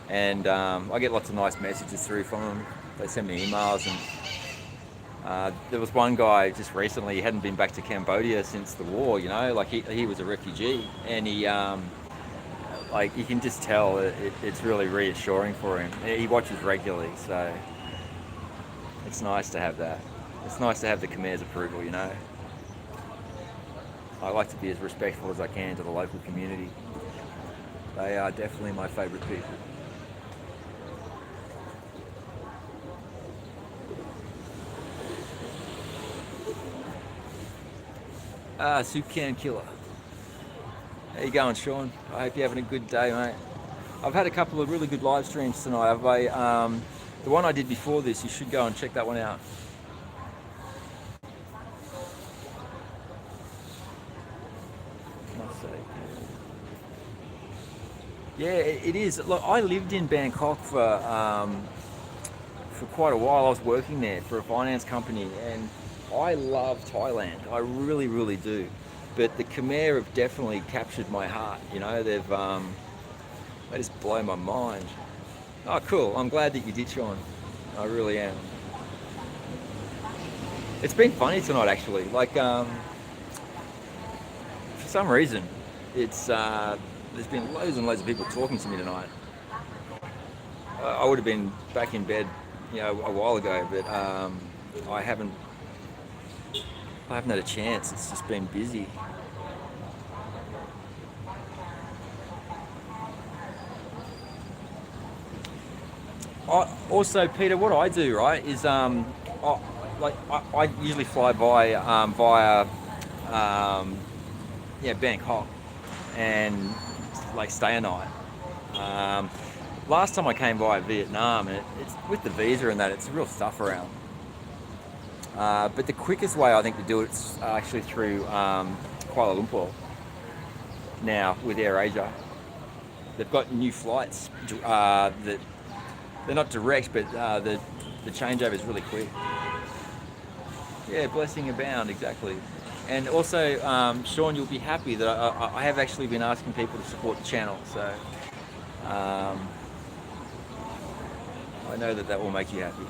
Speaker 1: And I get lots of nice messages through from them. They send me emails, and there was one guy just recently. He hadn't been back to Cambodia since the war. You know, like he was a refugee, and he like you can just tell it's really reassuring for him. He watches regularly, so it's nice to have that. It's nice to have the Khmer's approval. You know, I like to be as respectful as I can to the local community. They are definitely my favourite people. Soup Can Killer. How you going, Sean? I hope you're having a good day, mate. I've had a couple of really good live streams tonight. The one I did before this, you should go and check that one out. Yeah, it is. Look, I lived in Bangkok for quite a while. I was working there for a finance company, and I love Thailand. I really, really do. But the Khmer have definitely captured my heart. You know, they just blow my mind. Oh, cool. I'm glad that you did, Sean. I really am. It's been funny tonight, actually. Like, for some reason, it's there's been loads and loads of people talking to me tonight. I would have been back in bed, a while ago, but I haven't. I haven't had a chance. It's just been busy. Also, Peter, what I do, right, is like I usually fly by via Bangkok and like stay a night. Last time I came by Vietnam, and it's with the visa and that, it's real stuff around. But the quickest way I think to do it's actually through Kuala Lumpur now with AirAsia. They've got new flights that they're not direct, but the changeover is really quick. Yeah, blessing abound, exactly. And also, Sean, you'll be happy that I have actually been asking people to support the channel, so I know that will make you happy.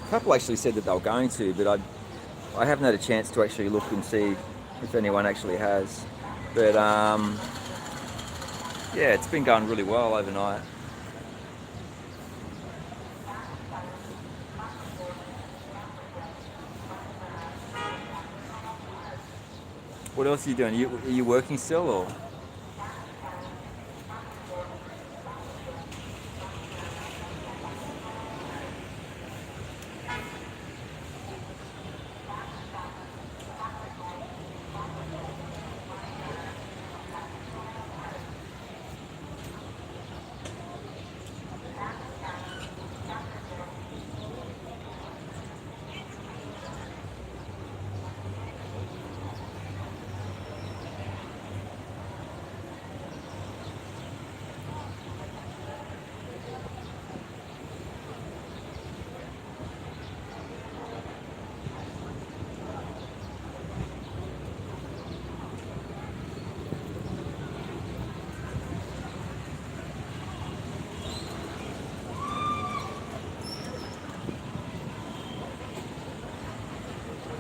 Speaker 1: A couple actually said that they were going to, but I haven't had a chance to actually look and see if anyone actually has. But yeah, it's been going really well overnight. What else are you doing? Are you working still, or?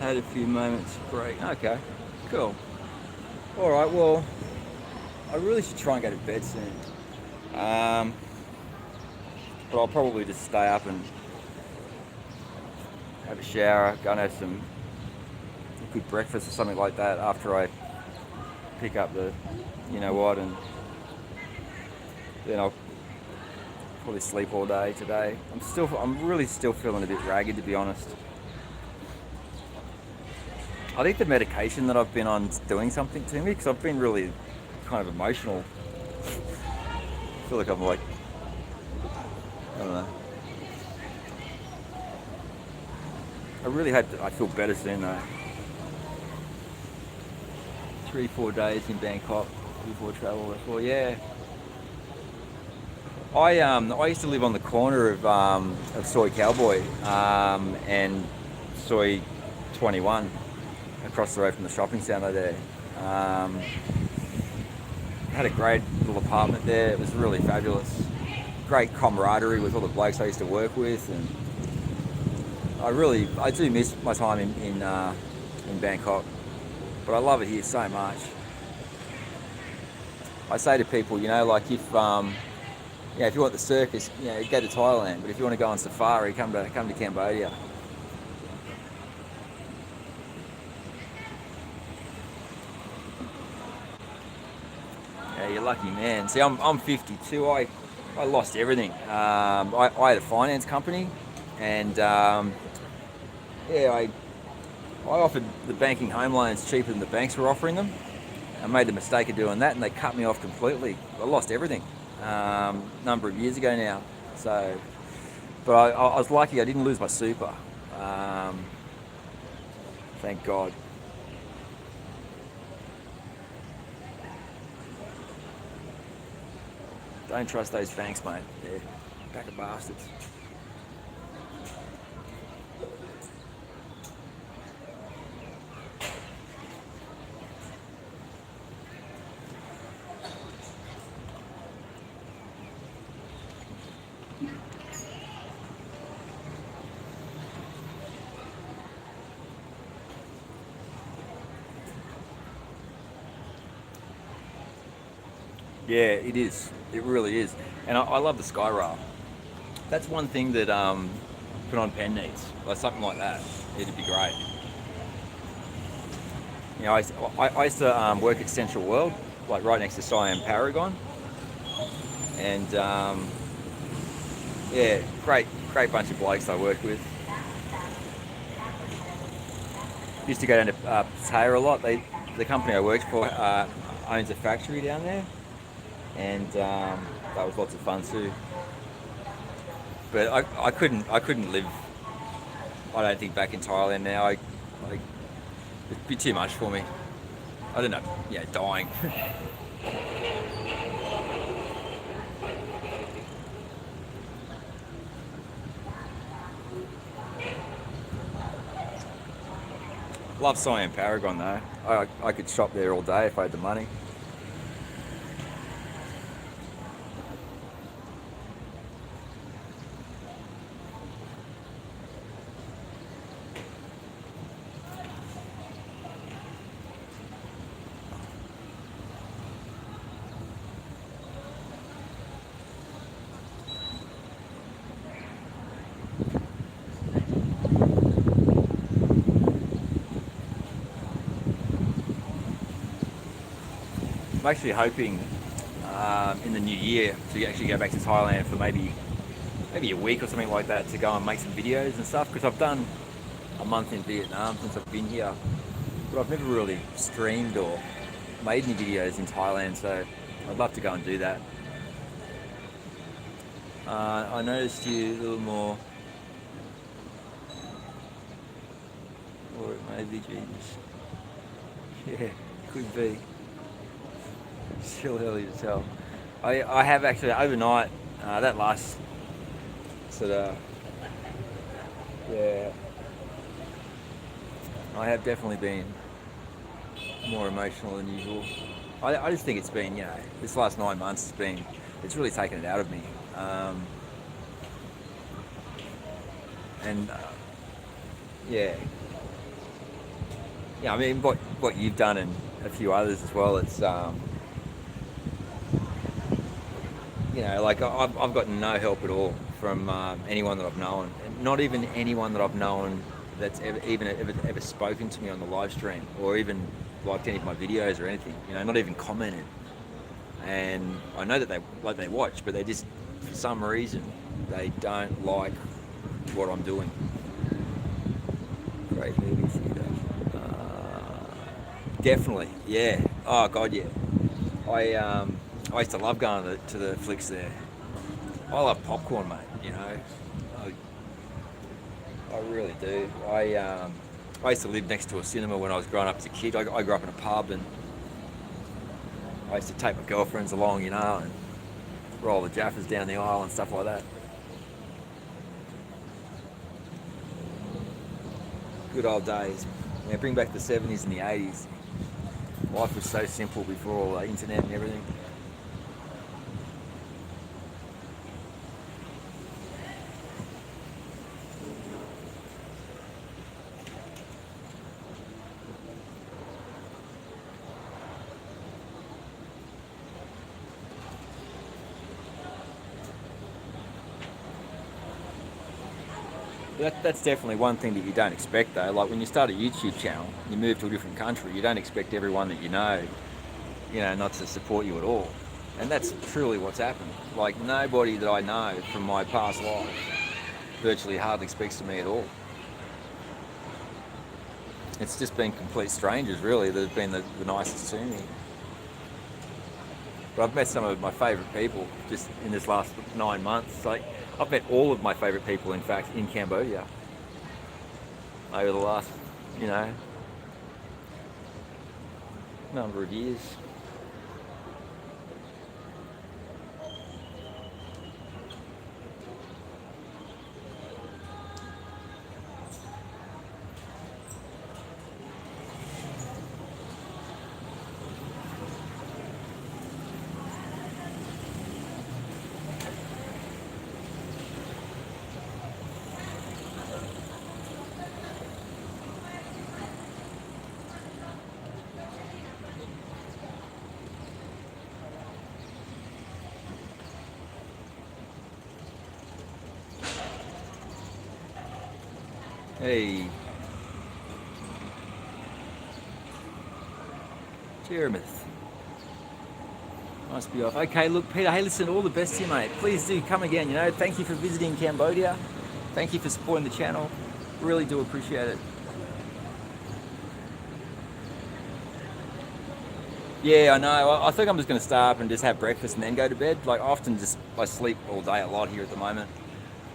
Speaker 1: Had a few moments of break. Okay, cool. All right, well, I really should try and go to bed soon. But I'll probably just stay up and have a shower, go and have some good breakfast or something like that after I pick up the, you know what, and then I'll probably sleep all day today. I'm really still feeling a bit ragged, to be honest. I think the medication that I've been on is doing something to me because I've been really kind of emotional. I feel like I'm like, I don't know. I really hope that I feel better soon though. 3-4 days in Bangkok before travel. Before, yeah. I used to live on the corner of Soy Cowboy and Soy 21. Across the road from the shopping centre there. Had a great little apartment there. It was really fabulous. Great camaraderie with all the blokes I used to work with, and I do miss my time in Bangkok, but I love it here so much. I say to people, like if you want the circus, go to Thailand, but if you want to go on safari, come to Cambodia. Yeah, you're lucky, man. See, I'm 52. I lost everything. I had a finance company, and I offered the banking home loans cheaper than the banks were offering them. I made the mistake of doing that, and they cut me off completely. I lost everything number of years ago now. So, but I was lucky. I didn't lose my super. Thank God. Don't trust those banks, mate. They're a pack of bastards. Yeah, it is. It really is. And I love the sky rail. That's one thing that Phnom Penh needs. Like something like that. It'd be great. I used to work at Central World, like right next to Siam Paragon. and yeah, great bunch of blokes I work with. Used to go down to Pattaya a lot. The company I worked for owns a factory down there, and that was lots of fun too. But I couldn't live. I don't think back in Thailand now. It'd be too much for me. I don't know. Yeah, dying. Love Siam Paragon though. I could shop there all day if I had the money. I'm actually hoping in the new year to actually go back to Thailand for maybe a week or something like that to go and make some videos and stuff, because I've done a month in Vietnam since I've been here, but I've never really streamed or made any videos in Thailand, so I'd love to go and do that. I noticed you a little more, or it may be genius. Yeah, could be. Still early to tell. I have actually overnight, that last sort of, yeah, I have definitely been more emotional than usual. I just think it's been, this last 9 months it's really taken it out of me. And yeah, I mean, what you've done and a few others as well, it's like I've got no help at all from anyone that I've known, not even anyone that I've known that's ever spoken to me on the live stream or even liked any of my videos or anything. Not even commented. And I know that they watch, but they just, for some reason, they don't like what I'm doing. Great movie theatre. Definitely, yeah. Oh God, yeah. I used to love going to the flicks there. I love popcorn, mate. I really do. I used to live next to a cinema when I was growing up as a kid. I grew up in a pub, and I used to take my girlfriends along, and roll the jaffas down the aisle and stuff like that. Good old days. Yeah, bring back the 70s and the 80s. Life was so simple before all the internet and everything. That's definitely one thing that you don't expect though. Like when you start a YouTube channel, you move to a different country, you don't expect everyone that you know, not to support you at all. And that's truly what's happened. Like nobody that I know from my past life virtually hardly speaks to me at all. It's just been complete strangers really that have been the nicest to me. But I've met some of my favourite people just in this last 9 months. Like I've met all of my favourite people, in fact, in Cambodia over the last, number of years. Hey, Jeremith. Must be off. Okay, look, Peter, hey, listen, all the best to you, mate. Please do come again, you know. Thank you for visiting Cambodia. Thank you for supporting the channel. Really do appreciate it. Yeah, I know. I think I'm just going to start up and just have breakfast and then go to bed. Like, I sleep all day a lot here at the moment.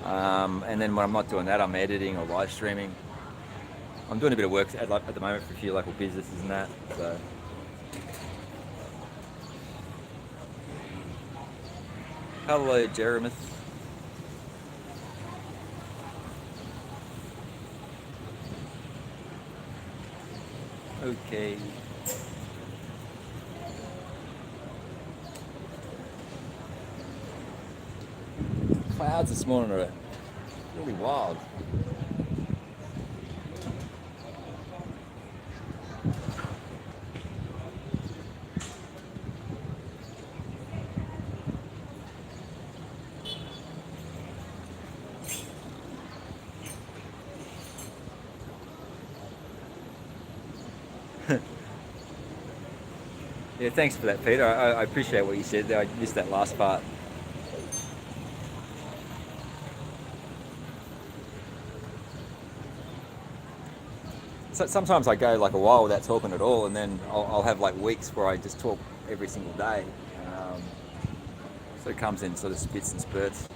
Speaker 1: And then when I'm not doing that, I'm editing or live streaming. I'm doing a bit of work at the moment for a few local businesses and that. So. Hello, Jeremy. Okay. Clouds this morning are really wild. Yeah, thanks for that, Peter. I appreciate what you said there. I missed that last part. So sometimes I go like a while without talking at all, and then I'll have like weeks where I just talk every single day. So it comes in sort of spits and spurts.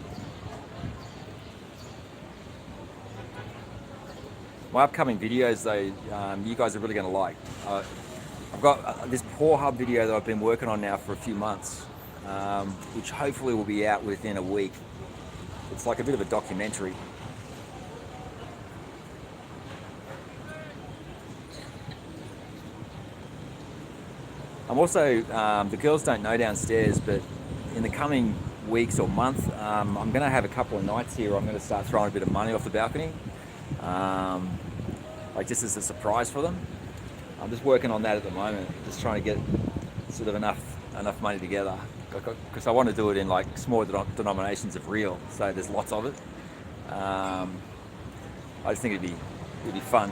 Speaker 1: My upcoming videos, though, you guys are really going to like. I've got this Poor Hub video that I've been working on now for a few months, which hopefully will be out within a week. It's like a bit of a documentary. I'm also, the girls don't know downstairs, but in the coming weeks or month, I'm going to have a couple of nights here. I'm going to start throwing a bit of money off the balcony, like just as a surprise for them. I'm just working on that at the moment, just trying to get sort of enough money together, because I want to do it in like small denominations of real, so there's lots of it. I just think it'd be fun.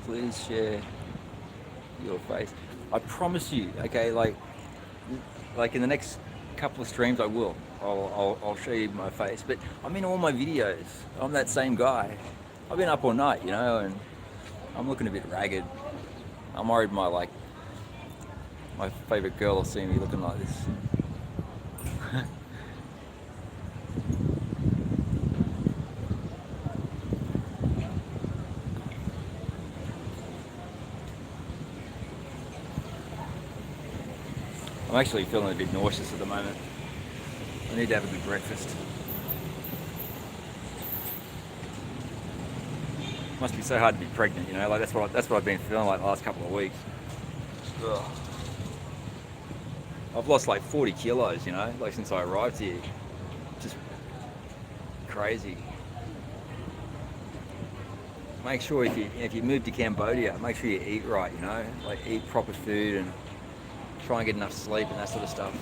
Speaker 1: Please share your face. I promise you, okay, like in the next couple of streams I will. I'll show you my face. But I'm in all my videos. I'm that same guy. I've been up all night, you know, and I'm looking a bit ragged. I'm worried my favourite girl will see me looking like this. I'm actually feeling a bit nauseous at the moment. I need to have a good breakfast. Must be so hard to be pregnant, you know. Like that's what I've been feeling like the last couple of weeks. Ugh. I've lost like 40 kilos, you know, like since I arrived here. Just crazy. Make sure if you move to Cambodia, make sure you eat right, you know, like eat proper food and try and get enough sleep and that sort of stuff.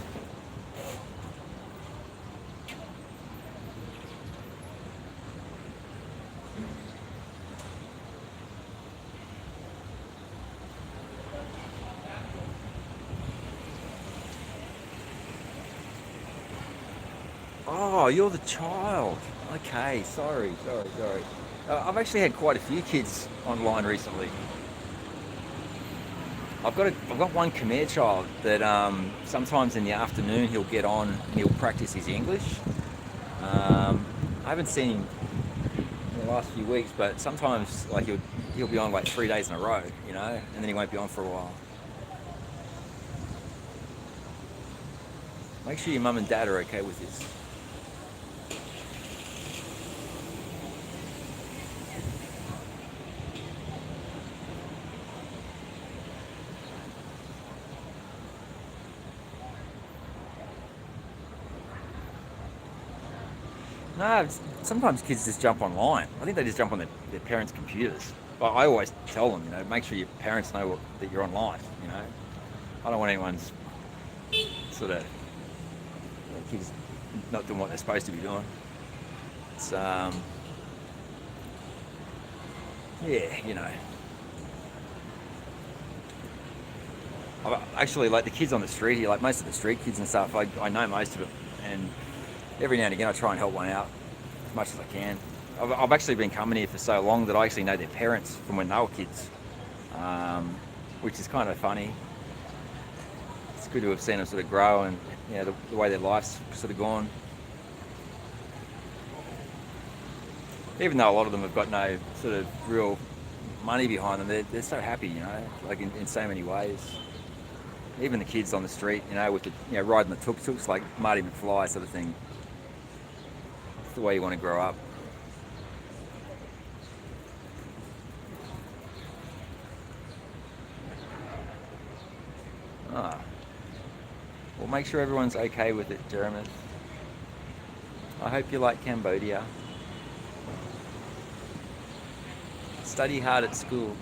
Speaker 1: Oh, you're the child. Okay, sorry. I've actually had quite a few kids online recently. I've got one Khmer child that sometimes in the afternoon he'll get on and he'll practice his English. I haven't seen him the last few weeks, but sometimes like he'll be on like 3 days in a row, you know, and then he won't be on for a while. Make sure your mum and dad are okay with this. No, sometimes kids just jump online. I think they just jump on their parents' computers. But I always tell them, you know, make sure your parents know that you're online, you know. I don't want anyone's sort of kids not doing what they're supposed to be doing. It's, yeah, you know. Actually, like the kids on the street here, like most of the street kids and stuff, I know most of them. And every now and again I try and help one out as much as I can. I've actually been coming here for so long that I actually know their parents from when they were kids, which is kind of funny. It's good to have seen them sort of grow and, you know, the way their life's sort of gone. Even though a lot of them have got no sort of real money behind them, they're so happy, you know, like in so many ways. Even the kids on the street, you know, with the, you know, riding the tuk-tuks like Marty McFly sort of thing. It's the way you want to grow up. Ah. Well, make sure everyone's okay with it, Jeremy. I hope you like Cambodia. Study hard at school.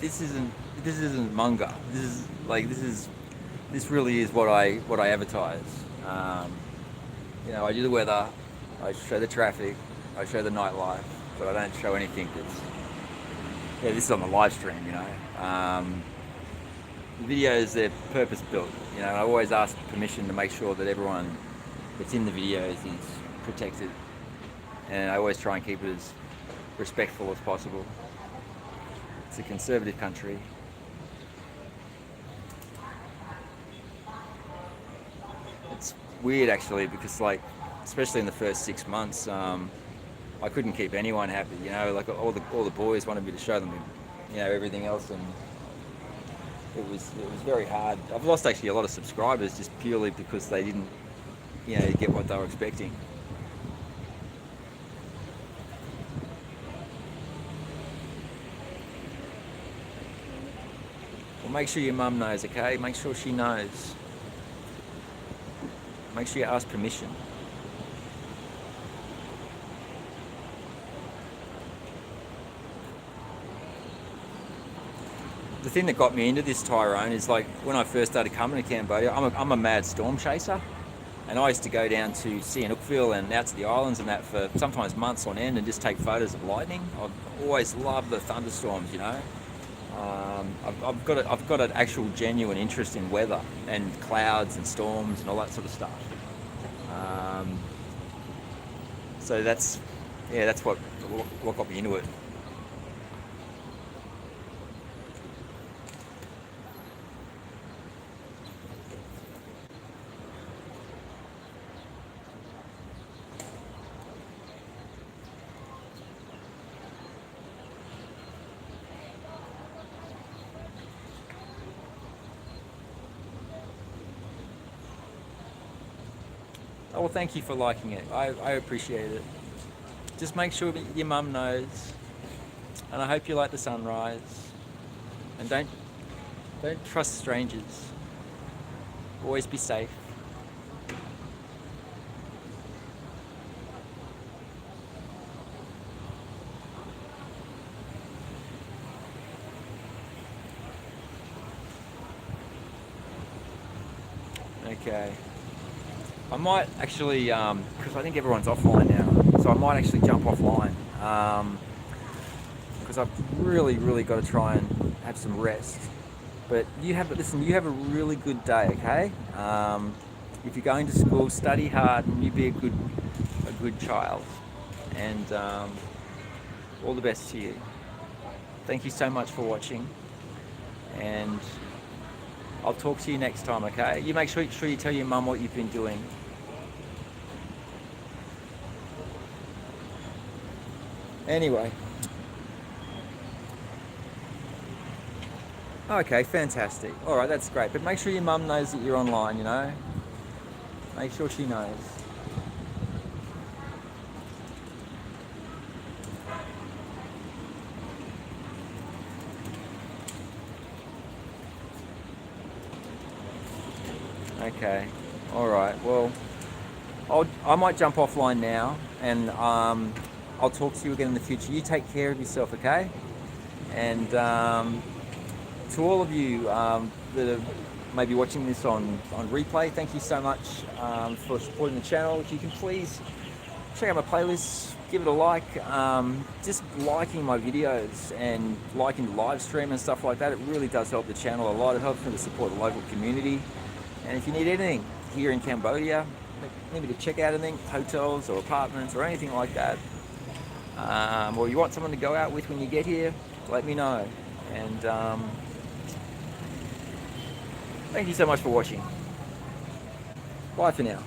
Speaker 1: This isn't manga. This really is what I advertise. You know, I do the weather, I show the traffic, I show the nightlife, but I don't show anything that's, yeah, this is on the live stream, you know. The videos, they're purpose built, you know. I always ask permission to make sure that everyone that's in the videos is protected, and I always try and keep it as respectful as possible. It's a conservative country. It's weird actually, because like, especially in the first 6 months, I couldn't keep anyone happy, you know, like all the boys wanted me to show them, you know, everything else, and it was very hard. I've lost actually a lot of subscribers just purely because they didn't, you know, get what they were expecting. Well, make sure your mum knows, okay? Make sure she knows. Make sure you ask permission. The thing that got me into this, Tyrone, is like when I first started coming to Cambodia, I'm a mad storm chaser, and I used to go down to Sihanoukville and out to the islands and that for sometimes months on end and just take photos of lightning. I've always loved the thunderstorms, you know. I've got an actual genuine interest in weather and clouds and storms and all that sort of stuff. So that's what got me into it. Oh, well, thank you for liking it. I appreciate it. Just make sure that your mum knows, and I hope you like the sunrise. And don't trust strangers. Always be safe. Okay. I might actually, because I think everyone's offline now, so I might actually jump offline, because I've really got to try and have some rest. But you have a really good day, okay? If you're going to school, study hard, and you be a good child. And all the best to you. Thank you so much for watching. and I'll talk to you next time, okay? You make sure you tell your mum what you've been doing. Anyway. Okay, fantastic. All right, that's great. But make sure your mum knows that you're online, you know? Make sure she knows. Okay. All right. Well, I might jump offline now, and I'll talk to you again in the future. You take care of yourself, okay? And to all of you that are maybe watching this on replay, thank you so much for supporting the channel. If you can please check out my playlist, give it a like. Just liking my videos and liking the live stream and stuff like that, it really does help the channel a lot. It helps me to support the local community. And if you need anything here in Cambodia, need me to check out anything, hotels or apartments or anything like that, or you want someone to go out with when you get here, let me know. And thank you so much for watching. Bye for now.